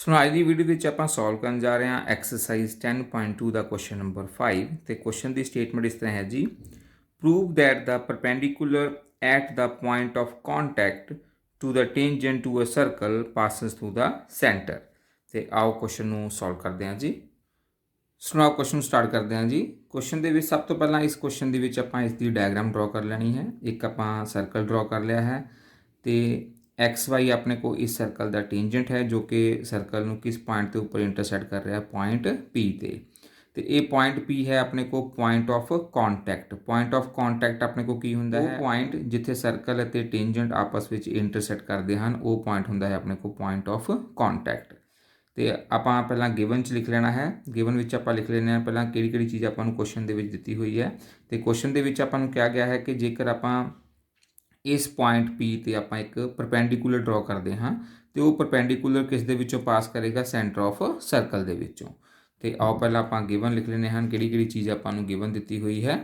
ਸੋ ਅੱਜ ਦੀ ਵੀਡੀਓ ਵਿੱਚ ਆਪਾਂ ਸੋਲਵ ਕਰਨ ਜਾ ਰਹੇ ਹਾਂ ਐਕਸਰਸਾਈਜ਼ 10.2 ਦਾ ਕੁਐਸਚਨ ਨੰਬਰ 5 ਤੇ ਕੁਐਸਚਨ ਦੀ ਸਟੇਟਮੈਂਟ ਇਸ ਤਰ੍ਹਾਂ ਹੈ ਜੀ, prove that the perpendicular at the point of contact to the tangent to a circle passes through the centre. ਤੇ ਆਓ ਕੁਐਸਚਨ ਨੂੰ ਸੋਲਵ ਕਰਦੇ ਹਾਂ ਜੀ। ਸੋ ਆਓ ਕੁਐਸਚਨ ਸਟਾਰਟ ਕਰਦੇ ਹਾਂ ਜੀ। ਕੁਐਸਚਨ ਦੇ ਵਿੱਚ ਸਭ ਤੋਂ ਪਹਿਲਾਂ ਇਸ ਕੁਐਸਚਨ ਦੇ ਵਿੱਚ ਆਪਾਂ ਇਸ ਦੀ ਡਾਇਗਰਾਮ ਡਰਾ ਕਰ ਲੈਣੀ ਹੈ। ਇੱਕ ਆਪਾਂ ਸਰਕਲ ਡਰਾ ਕਰ ਲਿਆ ਹੈ ਤੇ एक्स वाई अपने को इस सर्कल का टेंजेंट है जो कि सर्कल ਨੂੰ किस पॉइंट के उपर इंटरसेक्ट कर रहा है, पॉइंट पी ते ये पॉइंट पी है अपने को point of contact. Point of contact अपने को की होंदा है पॉइंट जिथे सर्कल ਅਤੇ टेंजेंट आपस ਵਿੱਚ इंटरसेक्ट करते हैं, वो पॉइंट होंदा है अपने को पॉइंट ऑफ कॉन्टैक्ट। तो ਆਪਾਂ ਪਹਿਲਾਂ ਗਿਵਨ 'ਚ ਲਿਖ ਲੈਣਾ ਹੈ। ਗਿਵਨ ਵਿੱਚ ਆਪਾਂ ਲਿਖ ਲੈਂਦੇ ਹਾਂ ਪਹਿਲਾਂ ਕਿਹੜੀ ਚੀਜ਼ ਆਪਾਂ ਨੂੰ ਕੁਐਸਚਨ ਦੇ ਵਿੱਚ ਦਿੱਤੀ ਹੋਈ ਹੈ। ਤੇ ਕੁਐਸਚਨ ਦੇ ਵਿੱਚ ਆਪਾਂ ਨੂੰ ਕਿਹਾ ਗਿਆ ਹੈ ਕਿ ਜੇਕਰ ਆਪਾਂ इस पॉइंट पी ते आप एक परपेंडिकुलर ड्रॉ करते हाँ तो वह परपेंडिकुलर किस दे विचों पास करेगा, सेंटर ऑफ सर्कल दे विचों। तो आओ पहला आप गिवन लिख लेने हैं कि चीज़ आपां नूं गिवन दी हुई है।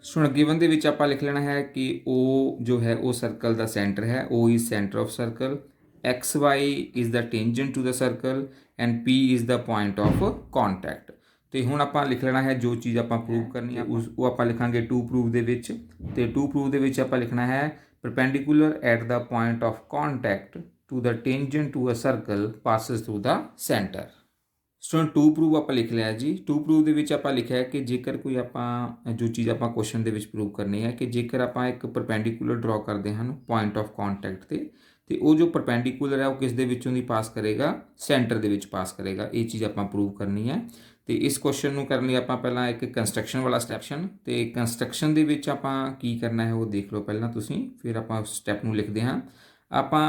सो गिवन दे विच आपां लिख लेना है कि ओ जो है वो सर्कल का सेंटर है, O is centre of circle, X Y is the tangent to the circle and P is the point of contact. तो हुण आपां लिख लेना है जो चीज़ आपां प्रूव करनी है उस वो आपां लिखांगे टू प्रूव दे विच। ते टू प्रूव दे विच आपां लिखना है perpendicular at the point of contact to the tangent to a circle passes through the centre. So to prove आपां लिख लिया जी। टू प्रूव दे विच आपां लिखा है कि जेकर कोई आपां जो चीज़ आपां क्वेश्चन दे विच प्रूव करनी है कि जेकर आपां एक परपेंडिकुलर ड्रॉ करते हैं पॉइंट ऑफ कॉन्टैक्ट ते वो जो परपेंडिकुलर है वो किस दे विचों दी पास करेगा, सेंटर दे विच पास करेगा। ये चीज़ आपां प्रूव करनी है। तो इस क्वेश्चन को करने आप पहला एक कंस्ट्रक्शन वाला स्टैप्शन तो कंस्ट्रक्शन के आपां की करना है वो देख लो पहला तुसीं, फिर आप स्टैप में लिखते हाँ। आपां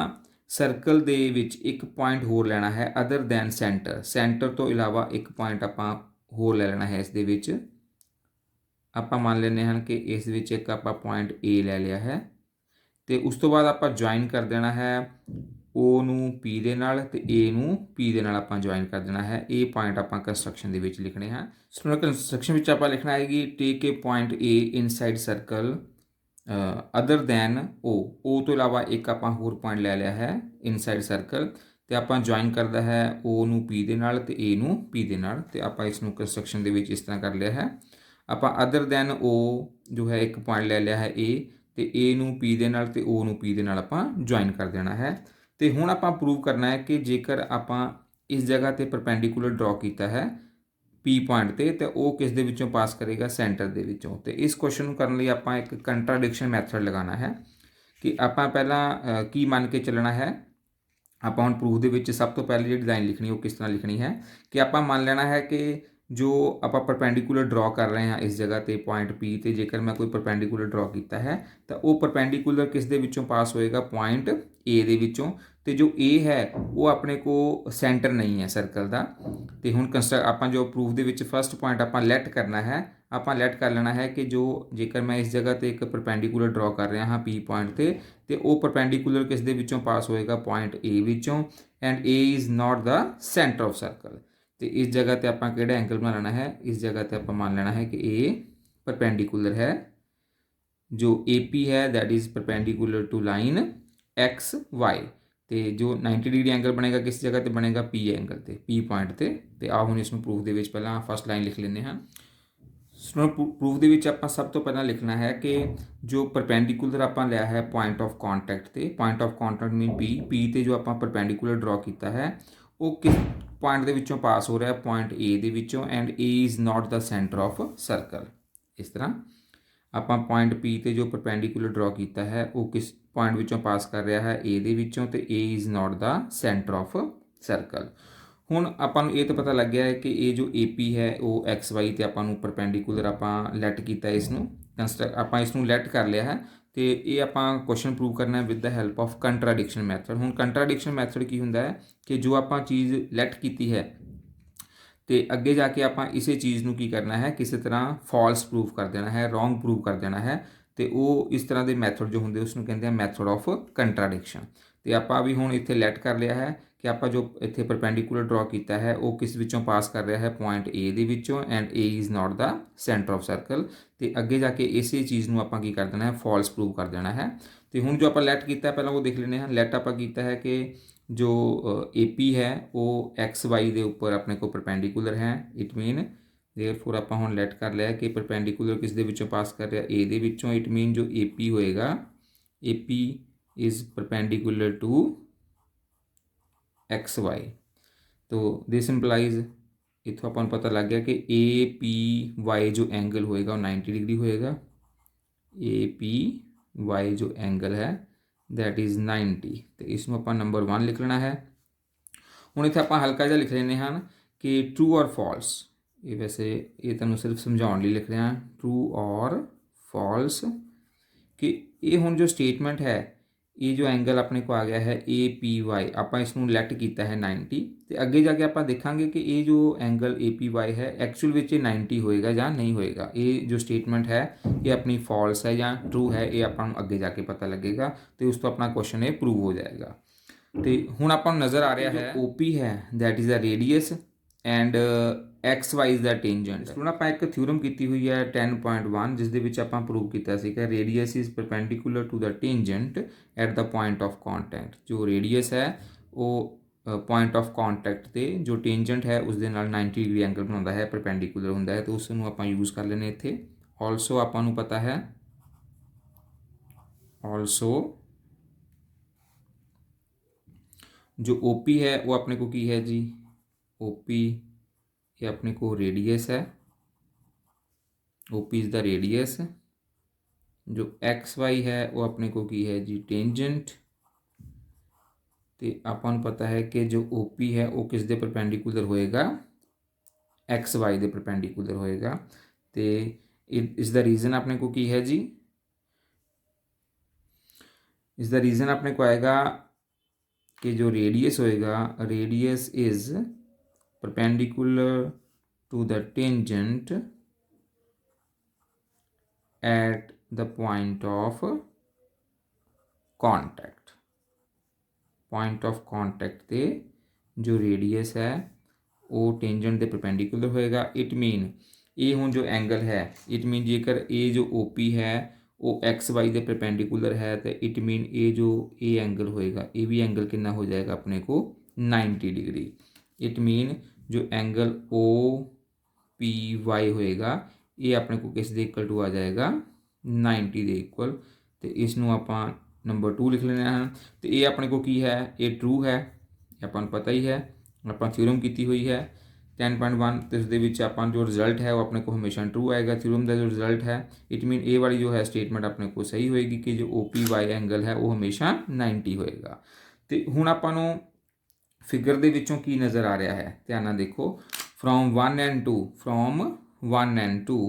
सर्कल दे विच एक पॉइंट होर लेना है अदर दैन सेंटर, सेंटर तो इलावा एक पॉइंट आपां होर ले लेना है। इस दे विच आपां मान लेने हैं कि इस विच एक आपां पॉइंट ए ले लिया है तो उस तो बाद आपां ज्वाइन कर देना है ओ नूं पी दे नाल ते ए नूं पी दे नाल आपां ज्वाइन कर देना है। ये पॉइंट आपां कंस्ट्रक्शन दे विच लिखने हैं। सो कंस्ट्रक्शन विच आपां लिखना है कि take a point a inside circle other than O तो इलावा एक आपां होर पॉइंट ले लिया है इनसाइड सर्कल ते आपां ज्वाइन करदा है ओ नूं पी दे नाल ते ए नूं पी दे नाल। ते आपां इस नूं कंस्ट्रक्शन दे विच इस तरह कर लिया है। आपां अदर दैन ओ जो है एक पॉइंट ले लिया है ए ते ए नूं पी दे नाल ते ओ नूं पी दे नाल आपां ज्वाइन कर देना है। तो हुण आपां प्रूव करना है कि जेकर आपां इस जगह ते परपेंडिकुलर ड्रॉ किया है पी पॉइंट ते तो वो किस दे विचों पास करेगा, सेंटर दे विचों। तो इस क्वेश्चन को करने लिए आपां एक कंट्राडिक्शन मैथड लगाना है कि आपां पहला की मान के चलना है। आपां हुण प्रूफ दे विच सब तो पहले जी लाइन लिखनी वो किस तरह लिखनी है कि आपां मान लेना है कि जो आप परपेंडिकुलर ड्रॉ कर रहे हैं इस जगह ते पॉइंट पी ते जेकर मैं कोई परपेंडिकुलर ड्रॉ किया है तो वो परपेंडिकुलर किस दे विचों पास होएगा, पॉइंट ए दे विचों। तो जो ए है वो अपने को सेंटर नहीं है सर्कल का। तो हुण आपां जो proof they which first point आपां लैट करना है, आपां लैट कर लेना है कि जो जेकर मैं इस जगह ते एक परपेंडिकुलर ड्रॉ कर रहा हाँ पी पॉइंट ते तो वो परपेंडिकुलर किस दे विचों पास होएगा, पॉइंट ए विचों। And A is not the centre of circle. तो इस जगह पर आपां किहड़ा एंगल बना लेना है, इस जगह पर आपां मान लेना है कि ए परपेंडिकुलर है, जो ए पी है that is perpendicular to line X Y. तो जो 90 डिग्री एंगल बनेगा किस जगह पर बनेगा, पी एंगल से, पी पॉइंट से। तो आओ हम इसमें प्रूफ के पहला फर्स्ट लाइन लिख लें हाँ। प्रूफ के आप सब तो पहला लिखना है कि जो परपेंडिकुलर आप लिया है पॉइंट ऑफ कॉन्टैक्ट से, point of contact mean P, P ते जो आप परपेंडिकुलर ड्रॉ किया है वो किस पॉइंट के विचों पास हो रहा है, पॉइंट ए दे विचों। And A is not the centre of circle. इस तरह आप पॉइंट पी ते जो परपेंडिकुलर ड्रॉ किया है वो किस पॉइंट विचों पास कर रहा है, ए दे विचों। ते A is not the centre of circle. हुण आपां नूं ये तो पता लग गया है कि ये जो ए पी है वो एक्स वाई ते आपां नूं परपेंडिकुलर आपां लैट किया, इसनूं आपां इसनूं लैट कर लिया है। तो ये आपां क्वेश्चन प्रूव करना है with the help of contradiction method. हुण कंट्राडिक्शन मैथड की हुंदा है कि जो आपां चीज़ लैट की है तो अगे जाके आप इसे चीज़ को की करना है, किसी तरह फॉल्स प्रूव कर देना है, रॉन्ग प्रूव कर देना है। तो वो इस तरह के मैथड जो होंगे उसको कहते हैं मैथड ऑफ कंट्राडिक्शन। तो आप भी हुण इत्थे लैट कर लिया है कि आप जो इत्थे परपेंडिकुलर ड्रॉ किया है वो किस विचों पास कर रहा है, पॉइंट ए दे विचों। And A is not the centre of circle. तो अगे जाके इसे चीज़ को आप कर देना है, फॉल्स प्रूव कर देना है। तो हुण जो आप लैट किया पहला वो देख लेने हैं। लैट आप किया है कि जो AP है वो XY ਦੇ ਉੱਪਰ ਆਪਣੇ ਕੋ ਪਰਪੈਂਡੀਕੂਲਰ ਹੈ। ਇਟ ਮੀਨ देयरफॉर ਆਪਾਂ ਹੁਣ ਲੈਟ ਕਰ ਲਿਆ ਕਿ ਪਰਪੈਂਡੀਕੂਲਰ ਕਿਸ ਦੇ ਵਿੱਚੋਂ ਪਾਸ ਕਰ ਰਿਹਾ, A ਦੇ ਵਿੱਚੋਂ। ਇਟ ਮੀਨ ਜੋ AP ਹੋਏਗਾ, AP is perpendicular to XY। तो दिस इंप्लाइज इतों अपन पता लग गया कि APY जो एंगल होएगा वो 90 डिग्री होएगा। APY जो एंगल है दैट इज़ 90। तो इसमें अपन नंबर 1 लिख लेना है। हुण इत्थे आपां हल्का जिहा लिख लेने हैं कि ट्रू और फॉल्स। ये वैसे ये तुहानूं सिर्फ समझाउण लई लिख रहा, ट्रू और फॉल्स, कि ये हुण जो स्टेटमेंट है, ये जो एंगल अपने को आ गया है APY, आपां इसनूं लैट कीता है 90। तो अगे जाके आपां देखांगे कि ये जो एंगल APY है एक्चुअल विच 90 होएगा या नहीं होएगा। ये जो स्टेटमेंट है ये अपनी फॉल्स है या ट्रू है, ये आपां अगे जाके पता लगेगा। तो उस तो अपना क्वेश्चन ये प्रूव हो जाएगा। तो हुण आपां नूं नज़र आ रहा है OP है that is the radius and XY is the tangent. हुण आपां एक थ्योरम कीती हुई है 10.1 जिस दे विच आपां प्रूव कीता सीगा radius is perpendicular to the tangent at the point of contact. जो रेडियस है वो पॉइंट ऑफ कॉन्टैक्ट ते जो टेंजेंट है उस दे नाल 90 डिग्री एंगल बनाउंदा है, परपेंडिकुलर हुंदा है। तो उस नूं आपां यूज़ कर लैने इत्थे। ऑल्सो आपां नूं पता है, ऑल्सो जो OP है वो अपने को की है जी, OP ये अपने को रेडियस है, OP इज़ द रेडियस। जो XY है वो अपने को की है जी टेंजेंट। तो आपां नूं पता है कि जो OP है वो किस दे परपेंडिकुलर होएगा, XY दे परपेंडिकुलर होएगा। तो इस द रीजन अपने को की है जी, इस द रीजन अपने को आएगा कि जो रेडियस होएगा, radius is perpendicular to the tangent at the point of contact. Point of contact ते जो रेडियस है वो टेंजेंट दे परपेंडिकुलर होएगा। इट मीन ये हुण जो एंगल है, इट मीन जेकर ये जो OP है वो XY दे परपेंडिकुलर है तो इट मीन ये जो ए एंगल होएगा ये भी एंगल कितना हो जाएगा अपने को 90 डिग्री। इट मीन जो एंगल OPY होएगा ये अपने को किस दे इक्वल टू आ जाएगा 90 दे इक्वल। तो इसनूं आपां नंबर 2 लिख लेना है। तो ये अपने को की है, ये ट्रू है, अपन पता ही है, आपां थ्योरम कीती हुई है 10.1। तो उसदे विच आपां जो रिजल्ट है वो अपने को हमेशा ट्रू आएगा, थ्योरम का जो रिजल्ट है। इट मीन ए वाली जो है स्टेटमेंट अपने को सही होएगी कि जो OPY एंगल है वो हमेशा 90 होएगा। तो हुण आपां नूं फिगर दे विचों की नज़र आ रहा है, ध्यान नाल देखो, from 1 and 2, from 1 and 2,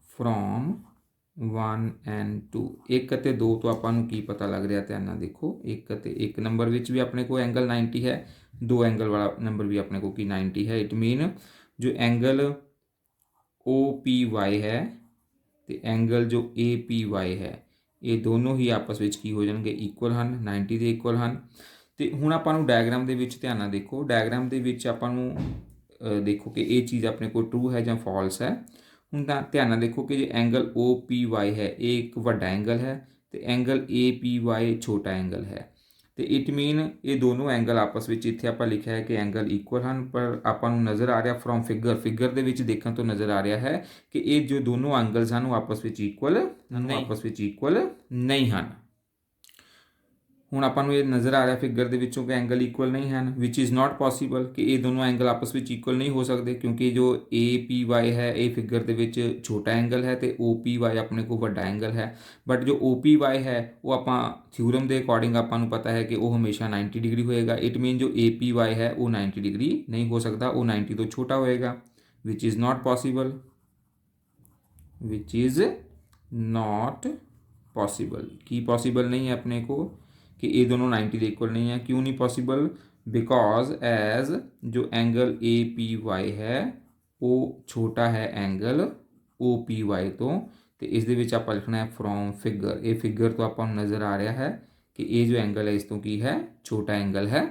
from 1 and 2, 1 ਅਤੇ 2 तो आपां नूं की पता लग रहा, ध्यान नाल देखो, 1 ਅਤੇ 1 नंबर विच भी अपने को एंगल 90 है, 2 एंगल वाला नंबर भी अपने को की 90 है। इट मीन जो एंगल OPY है तो एंगल जो APY है ये दोनों ही आपस में की हो जाएंगे इक्वल हैं, 90 के इक्वल हैं। तो हुण आपां नूं डायग्राम दे विच ध्यान नाल देखो, डायग्राम दे विच आपां नूं देखो कि ये चीज़ अपने को ट्रू है या फॉल्स है। हुण तां ध्यान नाल देखो कि जो एंगल OPY है ये एक वड्डा एंगल है तो एंगल APY छोटा एंगल है। तो इट मीन ये दोनों एंगल आपस में इत्थे आपां लिखा है कि एंगल इक्वल हैं, पर आपां नूं नज़र आ रहा फ्रॉम फिगर, फिगर दे विच देखण तो नज़र आ रहा है कि ये जो दोनों एंगल्स हैं वो आपस में इक्वल नहीं, आपस में इक्वल नहीं हैं। हुण आपां नूं ये नज़र आ रहा फिगर दे विचों कि एंगल इक्वल नहीं हैं, विच इज़ नॉट पॉसीबल, कि ये दोनों एंगल आपस में इक्वल नहीं हो सकते क्योंकि जो APY है ये फिगर दे विच छोटा एंगल है तो OPY अपने को वड्डा एंगल है। बट जो OPY है वो आपां थ्योरम के अकॉर्डिंग आपां नूं पता है कि वो हमेशा 90 डिग्री होएगा। इट मीन जो APY है वो 90 डिग्री नहीं हो सकता, वो 90 तो छोटा होएगा, which is not possible, which is not possible. की पॉसीबल नहीं है अपने को कि ये दोनों 90 के इक्वल नहीं है। क्यों नहीं पॉसीबल? बिकॉज एज जो एंगल APY है वो छोटा है एंगल OPY तो इस दे विच आपां लिखना है फ्रॉम फिगर, ये फिगर तो आपां नूं नज़र आ रहा है कि ये जो एंगल है इस तो की है छोटा एंगल है।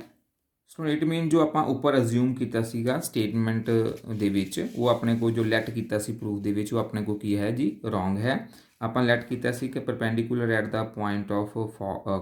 ਸੋ ਇਟ ਮੀਨ ਜੋ ਆਪਾਂ ਉੱਪਰ ਅਜ਼ਿਊਮ ਕੀਤਾ ਸੀਗਾ ਸਟੇਟਮੈਂਟ ਦੇ ਵਿੱਚ, ਉਹ ਆਪਣੇ ਕੋਲ ਜੋ ਲੈਟ ਕੀਤਾ ਸੀ ਪ੍ਰੂਫ ਦੇ ਵਿੱਚ, ਉਹ ਆਪਣੇ ਕੋਲ ਕੀ ਹੈ ਜੀ, ਰੋਂਗ ਹੈ। ਆਪਾਂ ਲੈਟ ਕੀਤਾ ਸੀ ਕਿ perpendicular at the point of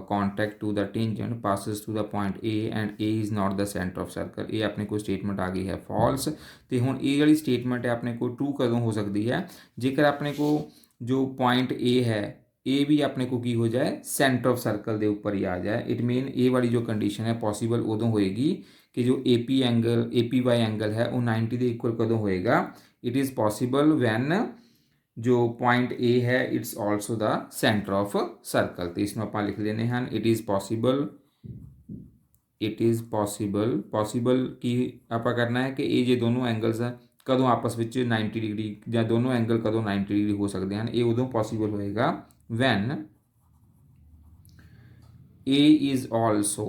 contact to the tangent passes to the point A and A is not the centre of circle. ਇਹ ਆਪਣੇ ਕੋਲ ਸਟੇਟਮੈਂਟ ਆ ਗਈ ਹੈ ਫਾਲਸ। ਤੇ ਹੁਣ ਇਹ ਵਾਲੀ ਸਟੇਟਮੈਂਟ ਹੈ ਆਪਣੇ ਕੋਲ ਟਰੂ ਕਦੋਂ ਹੋ ਸਕਦੀ ਹੈ, ਜੇਕਰ ਆਪਣੇ ਕੋਲ ਜੋ ਪੁਆਇੰਟ ਏ ਹੈ ਇਹ ਵੀ ਆਪਣੇ को की हो जाए सेंटर ऑफ सर्कल के ऊपर ही आ जाए। इट मीन ए वाली जो कंडीशन है पॉसिबल उदों होएगी कि जो AP एंगल APY एंगल है वो 90 के इक्वल कदों होएगा। इट इज़ पॉसिबल वैन जो पॉइंट ए है it's also the centre of circle. तो इसमें आप लिख लेने हैं इट इज़ पॉसिबल पॉसिबल की आप करना है कि ये जो दोनों एंगल्स है कदों आपस में 90 डिग्री या दोनों एंगल कदों 90 डिग्री हो सकते हैं। ये उदों पॉसिबल होएगा when A is also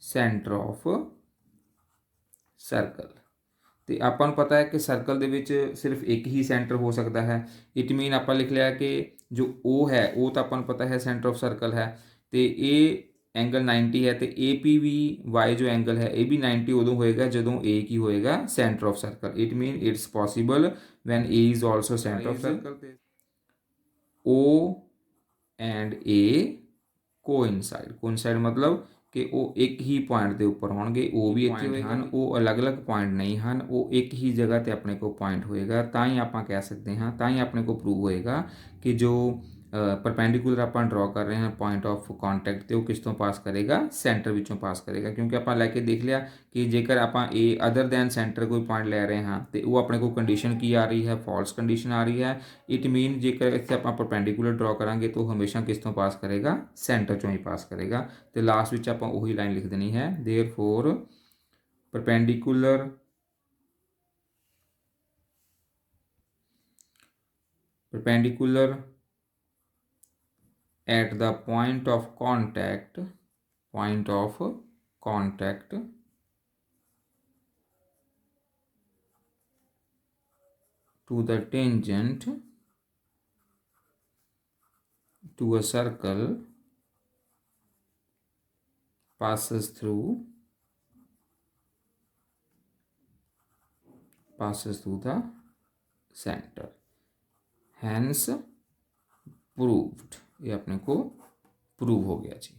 center of circle। तो ਆਪਾਂ ਨੂੰ ਪਤਾ ਹੈ ਕਿ ਸਰਕਲ ਦੇ ਵਿੱਚ ਸਿਰਫ ਇੱਕ ਹੀ ਸੈਂਟਰ ਹੋ ਸਕਦਾ ਹੈ। ਇਟ ਮੀਨ ਆਪਾਂ ਲਿਖ ਲਿਆ ਕਿ ਜੋ O ਹੈ ਉਹ ਤਾਂ ਆਪਾਂ ਨੂੰ ਪਤਾ ਹੈ ਸੈਂਟਰ ਆਫ ਸਰਕਲ ਹੈ, ਤੇ ਇਹ ਐਂਗਲ 90 ਹੈ, ਤੇ APY ਜੋ ਐਂਗਲ ਹੈ ਇਹ ਵੀ 90 ਉਦੋਂ ਹੋਏਗਾ ਜਦੋਂ A ਕੀ ਹੋਏਗਾ centre of circle. It mean it's possible when A is also centre of circle. O and A coincide मतलब कि वो एक ही पॉइंट के उपर होंगे। O भी इतने हैं, वो अलग अलग पॉइंट नहीं हैं, वो एक ही जगह पर अपने को पॉइंट होएगा। तो ही आप कह सकते हैं, तो ही अपने को प्रूव होएगा कि जो परपेंडिकुलर आप ड्रॉ कर रहे हैं पॉइंट ऑफ कॉन्टैक्ट तो किस तो पास करेगा, सेंटर विचों पास करेगा। क्योंकि आप लैके देख लिया कि जेकर आप ए अदर दैन सेंटर कोई पॉइंट लै रहे हैं तो वो अपने को कंडीशन की आ रही है, फॉल्स कंडीशन आ रही है। इट मीन जेकर इतने आप परपेंडिकुलर ड्रॉ करांगे तो हमेशा किस तो पास करेगा, सेंटर चों ही पास करेगा। तो लास्ट में आप वही लाइन लिख देनी है, therefore perpendicular at the point of contact to the tangent to a circle passes through the center, hence proved। ये अपने को प्रूव हो गया जी।